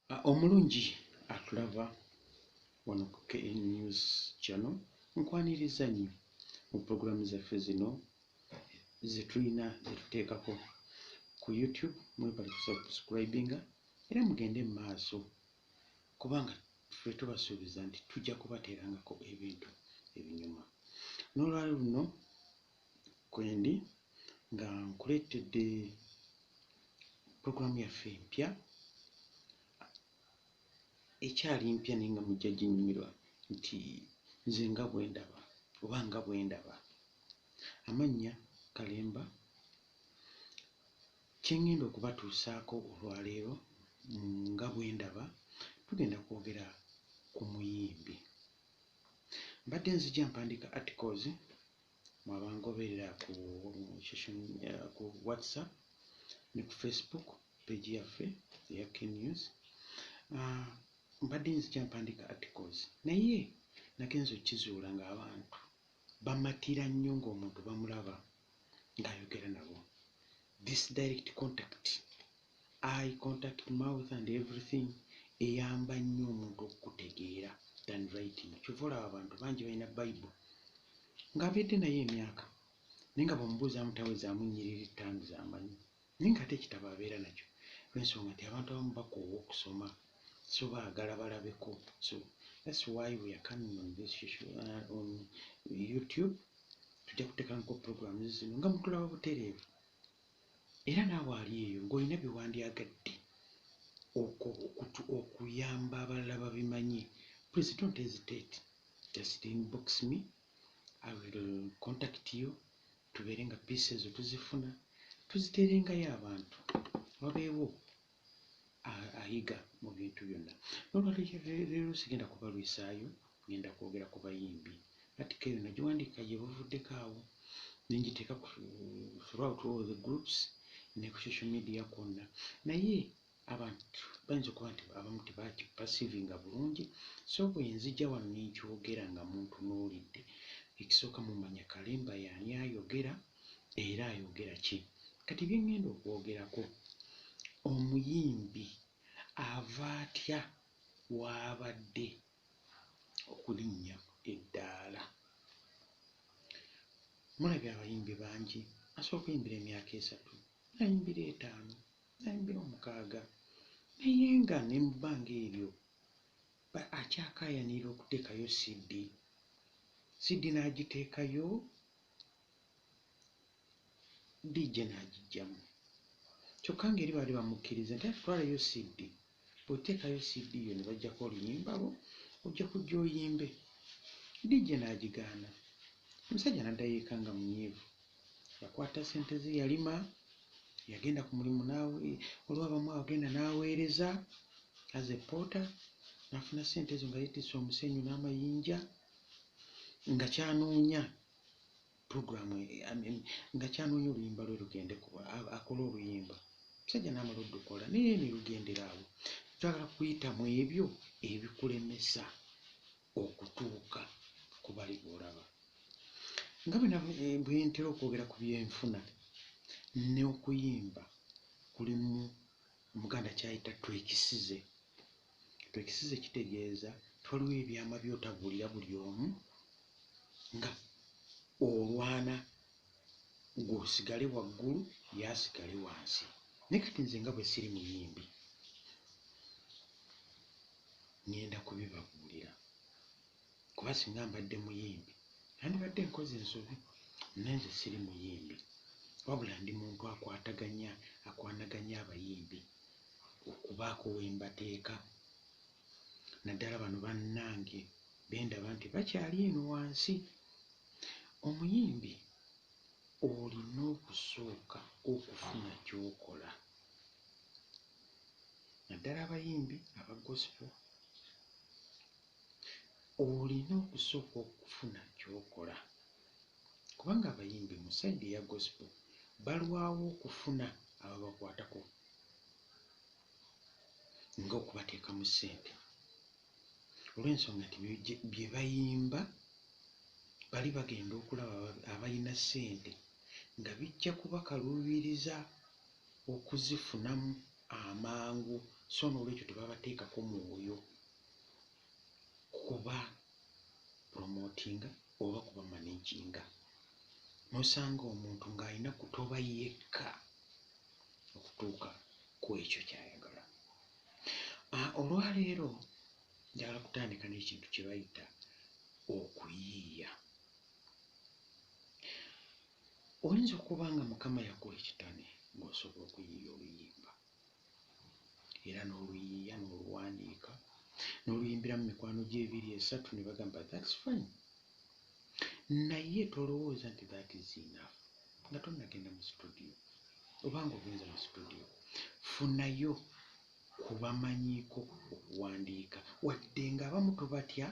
Omulungi atulaba wano ku KN News Channel nkwaniriza nnyo mu pulogulaamu zaffe zino zetulina zetuteekako ku YouTube. Mwebale kusubscribinga era mugende mu maaso kubanga ffe tubasuubiza nti tujja kubateerangako ebintu ebinyuma. N'olwali luno kwendi nga nkuleetedde pulogulaamu yaffe empya ekyali mpya naye nga mujja ginyumirwa nti nze nga bwe ndaba oba nga bwe ndaba. Amannya Kalemba. Kye ŋŋenda okubatuusaako olwaleero nga bwe ndaba, tugenda kwogera ku muyimbi. Mbadde nzija mpandiika articles mwabangoberera ku WhatsApp ne ku Facebook page yaffe eya KN News. Mbadde nzija mpandiika articles naye nagenza okkizuula ng'abantu bamatira nnyo ng'omuntu bamulaba ng'ayogera nabo. This direct contact, eye contact, mouth and everything eyamba nnyo omuntu okutegeera than writing. Kyova olaba abantu bangi balina Bible ng'abeedde naye emyaka naye nga bw'omubuuzaamu tawezaamu nnyiriri ttaano z'amanyi naye ng'ate ekitabo abeera nakyo olw'ensonga nti abantu abamu bakoowa okusoma so baagala balabeko. So that's why we are coming on this on YouTube. Tujja kuteekako programs zino nga mutulaba butereevu era naawe ali eyo ng'olina bye wandyagadde okuyamba abalala babimanye. Please don't hesitate, just inbox me, I will contact you. Tubeere nga pieces ezo tuzifuna tuziteerengayo abantu wabeewo ayiga mu bintu byonna. N'olwaleero sigenda kubalwisaayo, ngenda kwogera ku bayimbi. Article eyo nagiwandiika gye buvuddeko awo ne ngiteeka throughout all the groups ne ku social media kwonna, naye abantu bayinza okuba nti abamu tebakipasivinga bulungi. So bwe nzija wano ne nkyogera nga muntunuulidde, ekisooka mumanya Kalemba y'ani ayogera era ayogera ki. Kati bye ŋŋenda okwogerako, omuyimbi ava atya w'abadde okulinnya eddaala. Mulabye abayimbi bangi asobola okuyimbira emyaka 3, nayimbira 5, nayimbira 6, naye nga ne mu bbanga eryo akyakaayanira okuteekayo CD n'agiteekayo, DJ n'agiggyamu. Kyokka ng'eri baali bamukkiriza nti atutwaleyo CD, bw'oteekayo CD yo ne baggyako oluyimba lwo ojja kujja oyimbe. DJ n'agigaana. Omusajja n'addayo eka nga munyiivu, yakwata ssente ze yalima, yagenda ku mulimu olw'abamu agenda n'aweereza as a porter, n'afuna ssente ezo nga yeetisse omusenyu n'amayinja nga kyanoonya nga kyanoonya oluyimba lwe lugende akole oluyimba. Omusajja n'amala oddukola naye ne lugendera awo. Twagala kuyita mu ebyo ebikulemesa okutuuka ku bali b'olaba. Nga bwe ntera okwogera ku byenfuna ne okuyimba kulimu Omuganda kyayita twekisize. Twekisize kitegeeza twaliwo ebyama by'otabuulira buli omu nga olwana gw'osigale waggulu y'asigale wansi. Naye kati nze nga bwe siri muyimbi ŋŋenda kubibabuulira kuba singa mbadde muyimbi nandibadde nkoze ensobi. Naye nze siri muyimbi wabula ndi muntu akwanaganya abayimbi okubaako we mbateeka. Naddala bano bannange bendaba nti bakyali eno wansi. Omuyimbi olina okusooka okufuna ky'okola. Naddala abayimbi aba gospel olina okusooka okufuna ky'okola, kubanga abayimbi mu sayidi eya gospel balwawo okufuna ababakwatako ng'okubateekamu ssente, olw'ensonga nti bye bayimba bali bagenda okulaba abalina ssente nga bijja kubakaluubiriza okuzifunamu amangu so n'olwekyo tebabateekako mwoyo kuba promotinga oba kuba managinga. Nosanga omuntu ng'alina kutoba yekka okutuuka ku ekyo ky'ayagala. Olwaleero njagala kutandika n'ekintu kye bayita okuyiiya. Oyinza okuba nga Mukama yakuwa ekitane ng'osobola okuyiiya oluyimba era n'oluyiiya n'oluwandiika n'oluyimbira mu mikwano gye 2-3 ne bagamba that's fine, naye tolowooza nti that is enough nga tonnagenda mu studio. Obanga ogenze mu studio funayo kubamanyiiko okuwandiika wadde ng'abamu tobatya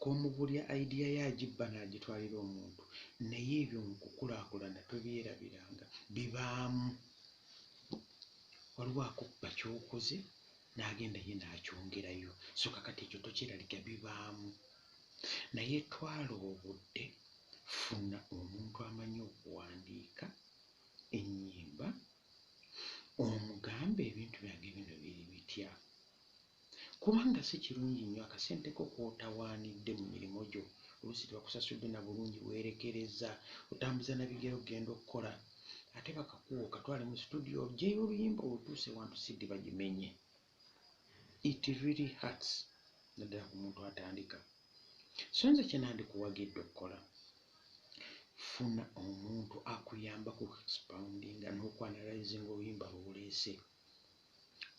komubulya idea yagibba n'agitwalira omuntu, naye ebyo mu kukulaakulana tobyerabiranga, bibaamu. Waliwo akubba ky'okoze n'agenda ye n'akyongerayo, so kakati ekyo tokiraliga, bibaamu. Naye twala obudde, funa omuntu amanyi okuwandiika ennyimba, omugambe ebintu byange bino biri bitya, kubanga si kirungi nnyo akasente ko k'otawaanidde mu mirimu gyo, oluusi tebakusasudde na bulungi, weerekereza otambuza na bigero kugenda okukola, ate bakakuwa okatwale mu studio oggyeyo oluyimba olutuuse wantu siddi bagimenye. It really hurts naddala ku muntu atandika. So nze kye nandikuwagidde okukola, funa omuntu akuyambako expoundinga n'okwanalizinga oluyimba lw'oleese,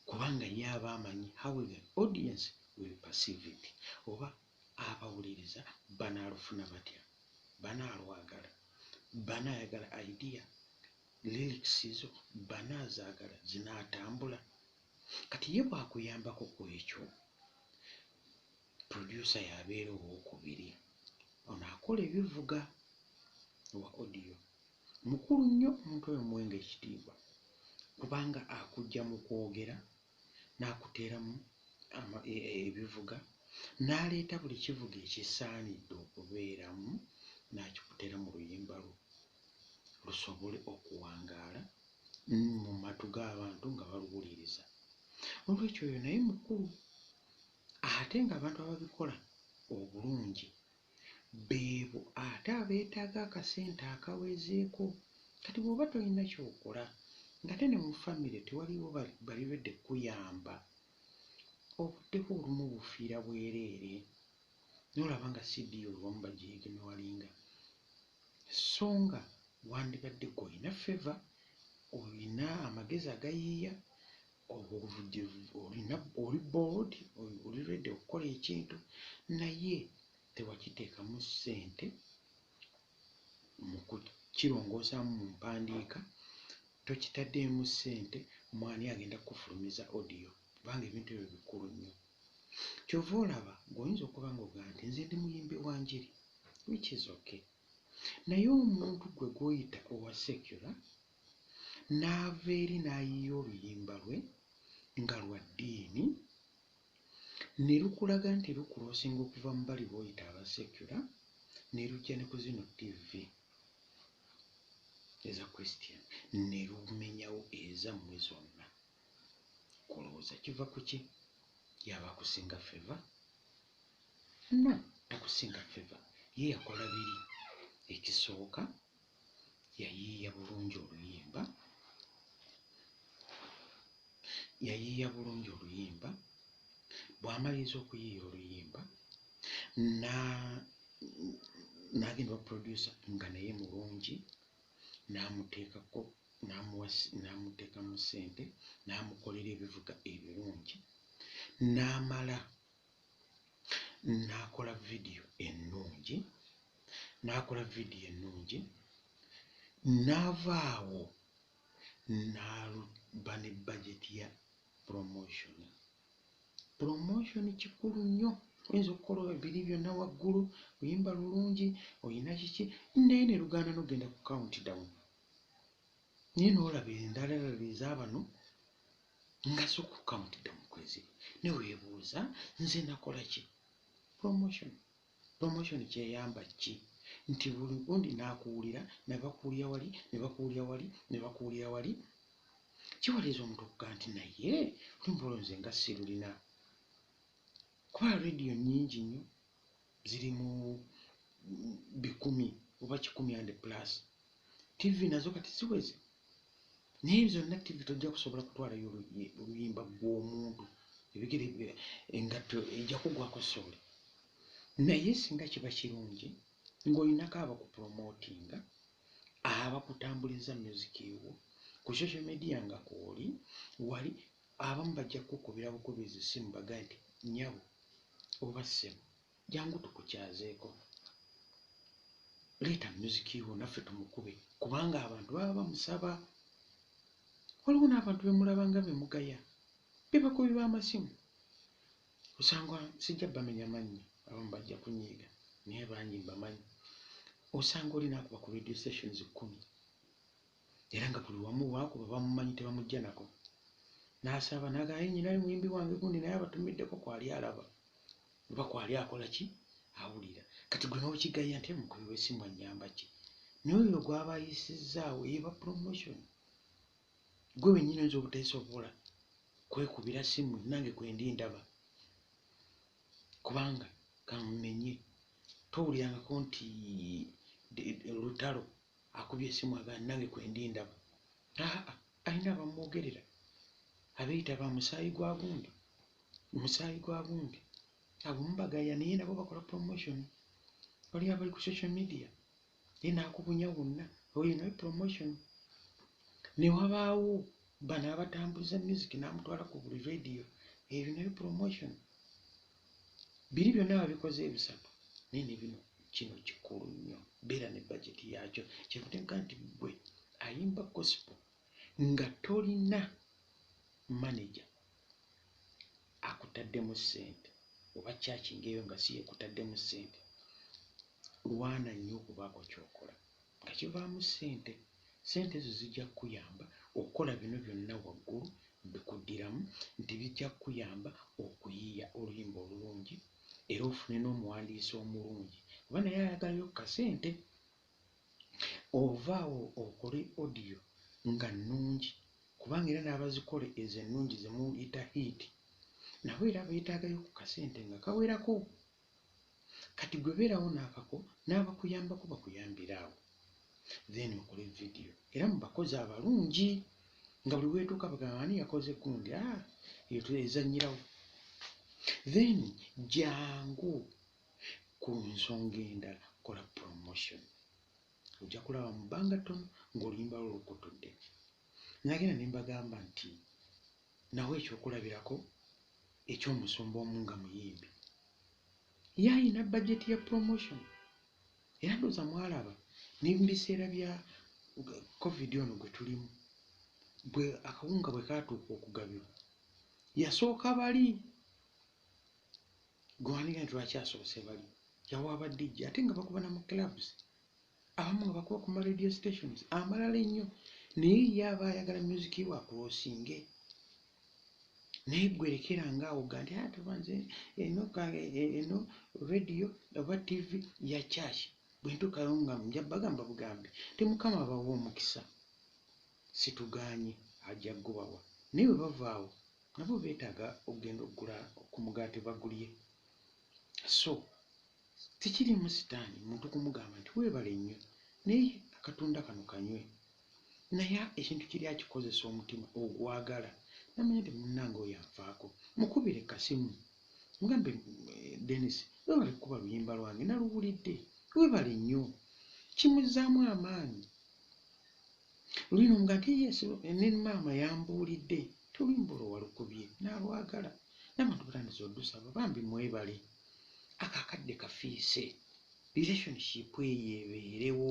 kubanga ye aba amanyi how the audience will perceive it, oba abawuliriza banaalufuna batya, banaalwagala, banaayagala idea, lyrics zo banaazaagala zinaatambula. Kati ye bwakuyambako ku ekyo, producer yabeera owookubiri, ono akola ebivuga owa audio. Mukulu nnyo omuntu oyo muwenga ekitiibwa, kubanga akujja mu kwogera n'akuteeramu ebivuga, n'aleeta buli kivuga ekisaanidde okubeeramu n'akikuteera mu luyimba lwo lusobole okuwangaala mu matu g'abantu nga baluwuliriza. Olwekyo oyo naye mukulu, ate ng'abantu ababikola obulungi beebo ate abeetaaga akasente akawezeeko. Kati bw'oba tolina kyokola ng'ate ne mu famire tewaliwo balibedde kuyamba, obudde bwo olumu bufiira bwereere, n'olaba nga CD oluwamu bagiyiga ne walinga, so nga wandibadde gwe olina favor, olina amagezi agayiiya, oli bold, oli ready okukola ekintu, naye tewakiteekamu ssente mu kukirongoosamu mu mpandiika, tokitaddeemu ssente mwani agenda kukufulumiza audio, kubanga ebintu ebyo bikulu nnyo. Kyova olaba ng'oyinza okuba ng'ogamba nti nze ndi muyimbi wa njiri, which is okay, naye omuntu gwe gw'oyita owa secular n'ava eri n'ayiiya oluyimba lwe nga lwa ddiini, ne lukulaga nti lukuloosinga okuva mu bali b'oyita aba secular ne lujja ne ku zino TV eza Christian ne lumenyawo ezammwe zonna, kulowooza kiva ku ki? Yaba akusinga favor? No, takusinga favor. Ye yakola biri. Ekisooka yayiiya bulungi oluyimba, bw'amaliriza okuyiiya oluyimba n'agenda wa producer nga naye mulungi, n'amuteekamu ssente, n'amukolera ebivuga ebirungi, n'amala n'akola vidiyo ennungi, n'avaawo n'aluba ne bajeti ya promotion kikulu nnyo. Oyinza okukola ebiri byonna waggulu, luyimba lulungi, olina kiki, naye ne lugaana n'ogenda ku count down, naye n'olaba endala ez'abano nga zo ku count down kweziri, ne weebuuza nze nakola ki? Promotion kyeyamba ki? Nti buli gundi n'akuwulira, ne bakuwulira wali, kiwaliza omuntu okuga nti naye oluyimba olwo nze nga sirulina. Kuba rediyo nnyingi nnyo ziri mu 100 oba 100+. TV nazo kati ziweze. Naye zonna TV tojja kusobola kutwalayo oluyimba gw'omuntu ebigere engatto ejja kugwako sole. Naye singa kiba kirungi ng'olinako abakupromotinga, abakutambuliza music ewo ku social media nga kwoli wali, abamu bajja kukubira bukubizi essimu bagaye nti nnyabo oba ssebo jangu tukukyazeeko, leeta music ewo naffe tumukube, kubanga abantu baba bamusaba. Waliwo n'abantu bemulaba nga bemugaya bebakubi b'amasimu, osanga sijja bamenya mannya, abamu bajja kunyiiga naye bangi mbamanyi. Osanga olinakuba ku radio stations 10 era nga buli wamu waakuba bamumanyi tebamujja nako, n'asaba n'agamba nyinayo muyimbi wange gundi naye abatumiddeko kwali alaba oba kwali akola ki, awulira. Kati gwe n'okigaya nti mukubi w'essimu annyamba ki? N'oyo gw'aba ayisizzaawo eba promotion. Gwe wennyini oyinza obuteesobola kwekubira ssimu nange kwendi ndaba, kubanga kamumenye towulirangako nti Lutalo akubye essimu agaa nange kwendi ndaba. Alina abamwogerera abeeyita ba musaayi gwa gundi, musaayi gwa gundi, abo mubagaya naye nabo bakola promotion. Waliyo abali ku social media ye n'akubunya wonna, oyo naye promotion. Ne wabaawo bano abatambuliza music n'amutwala ku buli radio, ebyo nayo promotion. Biri byonna babikoze ebisatu naye ne bino kino kikulu nnyo, beera ne budget yaakyo. Kyevutenga nti gwe ayimba gospel nga tolina manager akutaddemu ssente oba church ng'eyo nga si yekutaddemu ssente, lwana nnyo okubaako kyokola nga kivaamu ssente. Ssente ezo zijja kukuyamba okukola bino byonna waggulu bikuddiramu, nti bijja kukuyamba okuyiiya oluyimba olulungi era ofune n'omuwandiisi omulungi, oba naye ayagalayo ku kasente. Ovaawo okole audio nga nnungi, kubanga era n'abazikole ezo ennungi ze muyita hit nabo era beetaagayo ku kasente nga kawerako. Kati gwe beerawo n'akako, n'abakuyambako bakuyambira awo, then okole video era mu bakozi abalungi nga buli weetuuka bagamba ani yakoze gundi, eyo tuyezannyirawo. Then jangu ku nsonga endala, kola promotion. Ojja kulaba mu bbanga ttono ng'oluyimba lwo lukutudde. Nagenda ne mbagamba nti nawe ekyokulabirako eky'omusumba omu nga muyimbi ye ayina budget ya promotion. Era ndowooza mwalaba ne mu biseera bya covid ono gwe tulimu, bwe akawunga bwe kaatuuka okugabibwa yasooka bali gwandiga nti lwaki asoose bali, yawa abadijja ate nga bakubana mu clubs, abamu nga bakuba ku ma radio stations amalala ennyo, naye ye aba ayagala music wa kulosinge. Naye gwerekeranga awo ga nti tubanze eno radio oba TV ya church, bwe ntuukayo nga nja bagamba bugambi ti Mukama abawa omukisa, situgaanye ajja gubawa. Naye bwe bavaawo nabo beetaaga okugenda okugula ku mugaati bagulye. So tekirimu sitaani muntu kumugamba nti weebale nnyo naye akatunda kano kanywe, naye ekintu kiri akikozesa omutima ogwagala, namanya nti munnange oyo anfaako, mukubire kasimu mugambe Dennis weebale kukuba luyimba lwange naluwulidde, weebale nnyo, kimuzzaamu amaanyi. Lulina omuga nti yes ne maama yambuulidde ti oluyimba olwo walukubye n'alwagala. N'abantu batandise oddusaba bambi mwebale, akakadde kafiise, relationship eyo ebeerewo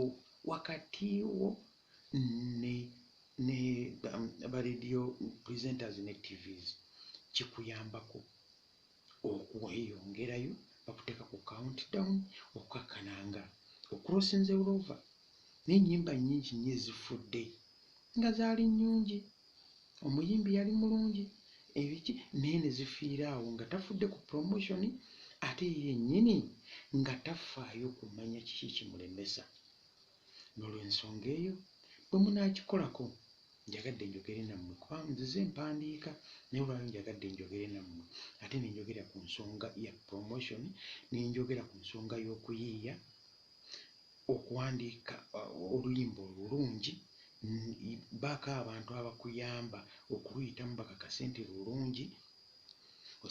wakati wo ne ba radio presenters ne TVs. Kikuyambako okweyongerayo, bakuteeka ku countdown okukakkananga okulosinze olova. N'ennyimba nnyingi nnyo ezifudde nga zaali nnyungi, omuyimbi yali mulungi, ebiki naye ne zifiira awo nga tafudde ku promotion ate yennyini nga tafaayo kumanya kiki kimulemesa. N'olw'ensonga eyo bwe munaakikolako njagadde njogere nammwe kuba nzize mpandiika naye olwaliro njagadde njogere nammwe ate nenjogera ku nsonga ya promotion nenjogera ku nsonga y'okuyiiya okuwandiika oluyimba olulungi baako abantu abakuyamba okuluyitamu bakakase nti lulungi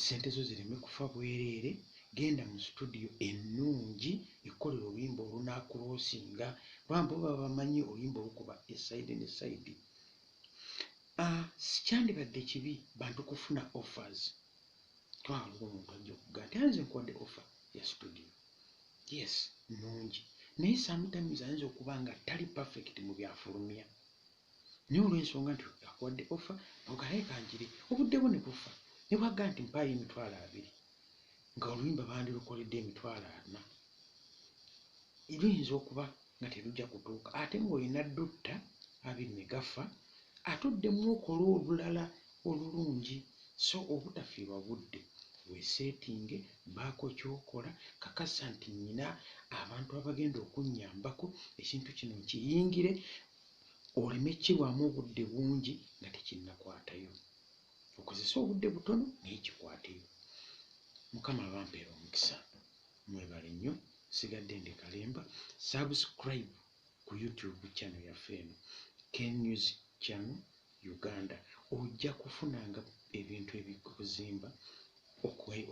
sente zo zireme kufa bwereere genda mu studio ennungi ekkolera oluyimba olunaakuloosinga bambo baba bamanyi oluyimba olukuba esaidi ne saidi. Sikyandibadde kibi bantu kufuna offers twaliwo omuntu ajja okugaa nti anze nkuwadde offer ya studio yes nnungi naye sometimes ayinza okuba nga tali perfect mu byafulumya naye olw'ensonga nti akuwadde offer ogaye kanjiri obudde bwo ne bufa ne bwagga nti mpaayo 20,000 nga oluyimba bandirukoledde 40,000 luyinza okuba nga terujja kutuuka ate ng'olina ddutta 20 ne gafa atuddemu okola olulala olulungi so obutafiirwa budde weeseetinge baako kyokola kakasa nti nnyina abantu abagenda okunnyambako ekintu kino nkiyingire oleme kirwamu obudde bungi nga tekinnakwatayo okozesa obudde butono naye kikwateyo. Mukama abampeera omukisa mwebale nnyo sigadde ndi Kalemba. Subscribe ku YouTube channel yaffe eno Ken News Channel Uganda ojja kufunanga ebintu ebikuzimba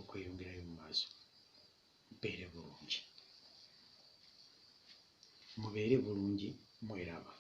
okweyongerayo mu maaso. Mubeere bulungi mweraba.